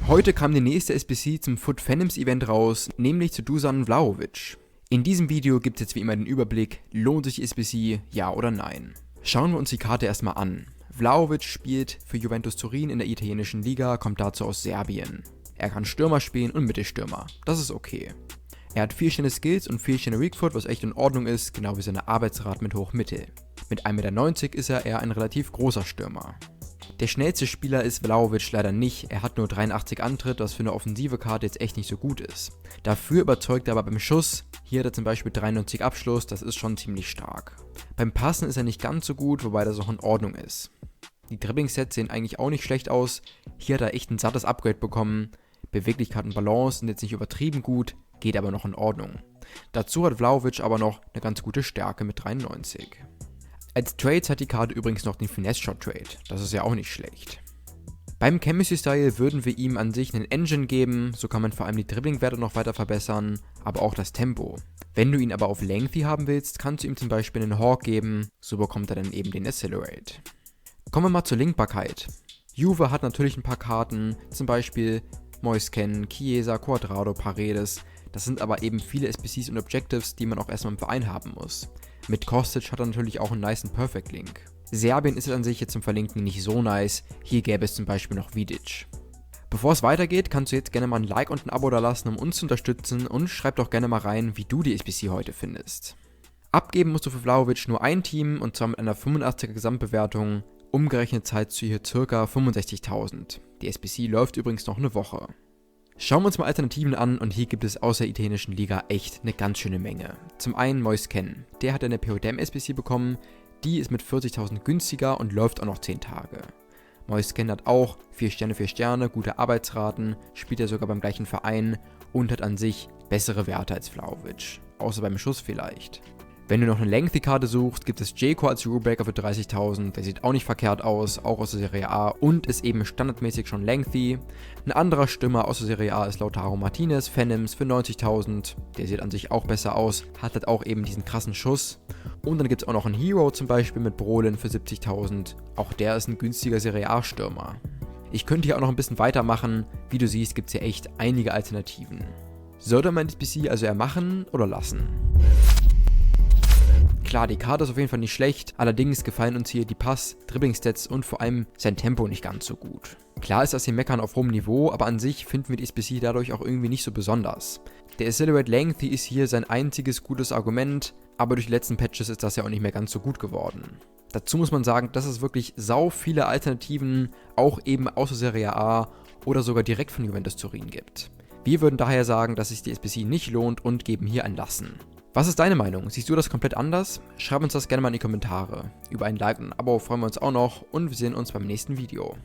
Heute kam die nächste SBC zum FUT Phantoms Event raus, nämlich zu Dusan Vlahovic. In diesem Video gibt es jetzt wie immer den Überblick, lohnt sich die SBC, ja oder nein. Schauen wir uns die Karte erstmal an. Vlahovic spielt für Juventus Turin in der italienischen Liga, kommt dazu aus Serbien. Er kann Stürmer spielen und Mittelstürmer, das ist okay. Er hat 4 Sterne Skills und 4 Sterne Weak Foot, was echt in Ordnung ist, genau wie seine Arbeitsrate mit Hoch-Mittel. Mit 1,90 m ist er eher ein relativ großer Stürmer. Der schnellste Spieler ist Vlahovic leider nicht, er hat nur 83 Antritt, was für eine offensive Karte jetzt echt nicht so gut ist. Dafür überzeugt er aber beim Schuss, hier hat er zum Beispiel 93 Abschluss, das ist schon ziemlich stark. Beim Passen ist er nicht ganz so gut, wobei das auch in Ordnung ist. Die Dribbling-Sets sehen eigentlich auch nicht schlecht aus, hier hat er echt ein sattes Upgrade bekommen. Beweglichkeit und Balance sind jetzt nicht übertrieben gut, geht aber noch in Ordnung. Dazu hat Vlahovic aber noch eine ganz gute Stärke mit 93. Als Trades hat die Karte übrigens noch den Finesse-Shot-Trade, das ist ja auch nicht schlecht. Beim Chemistry-Style würden wir ihm an sich einen Engine geben, so kann man vor allem die Dribbling-Werte noch weiter verbessern, aber auch das Tempo. Wenn du ihn aber auf Lengthy haben willst, kannst du ihm zum Beispiel einen Hawk geben, so bekommt er dann eben den Accelerate. Kommen wir mal zur Linkbarkeit. Juve hat natürlich ein paar Karten, zum Beispiel Moise Kean, Chiesa, Cuadrado, Paredes. Das sind aber eben viele SBCs und Objectives, die man auch erstmal im Verein haben muss. Mit Kostic hat er natürlich auch einen nicen Perfect Link. Serbien ist es an sich jetzt zum Verlinken nicht so nice, hier gäbe es zum Beispiel noch Vidic. Bevor es weitergeht, kannst du jetzt gerne mal ein Like und ein Abo da lassen, um uns zu unterstützen und schreib doch gerne mal rein, wie du die SBC heute findest. Abgeben musst du für Vlahovic nur ein Team und zwar mit einer 85er Gesamtbewertung, umgerechnet zahlst du hier ca. 65.000. Die SBC läuft übrigens noch eine Woche. Schauen wir uns mal Alternativen an und hier gibt es außer der italienischen Liga echt eine ganz schöne Menge. Zum einen Moise Kean, der hat eine PODM SBC bekommen, die ist mit 40.000 günstiger und läuft auch noch 10 Tage. Moise Kean hat auch 4 Sterne, gute Arbeitsraten, spielt er sogar beim gleichen Verein und hat an sich bessere Werte als Vlahovic, außer beim Schuss vielleicht. Wenn du noch eine Lengthy-Karte suchst, gibt es Dzeko als Rulebreaker für 30.000, der sieht auch nicht verkehrt aus, auch aus der Serie A und ist eben standardmäßig schon Lengthy. Ein anderer Stürmer aus der Serie A ist Lautaro Martinez, Phantoms für 90.000, der sieht an sich auch besser aus, hat halt auch eben diesen krassen Schuss. Und dann gibt es auch noch einen Hero zum Beispiel mit Brolin für 70.000, auch der ist ein günstiger Serie A-Stürmer. Ich könnte hier auch noch ein bisschen weitermachen, wie du siehst gibt es hier echt einige Alternativen. Sollte man die SBC also eher machen oder lassen? Klar, die Karte ist auf jeden Fall nicht schlecht, allerdings gefallen uns hier die Pass-, Dribbling-Stats und vor allem sein Tempo nicht ganz so gut. Klar ist das hier Meckern auf hohem Niveau, aber an sich finden wir die SBC dadurch auch irgendwie nicht so besonders. Der Accelerate Lengthy ist hier sein einziges gutes Argument, aber durch die letzten Patches ist das ja auch nicht mehr ganz so gut geworden. Dazu muss man sagen, dass es wirklich sau viele Alternativen, auch eben aus der Serie A oder sogar direkt von Juventus Turin gibt. Wir würden daher sagen, dass sich die SBC nicht lohnt und geben hier ein Lassen. Was ist deine Meinung? Siehst du das komplett anders? Schreib uns das gerne mal in die Kommentare. Über ein Like und ein Abo freuen wir uns auch noch und wir sehen uns beim nächsten Video.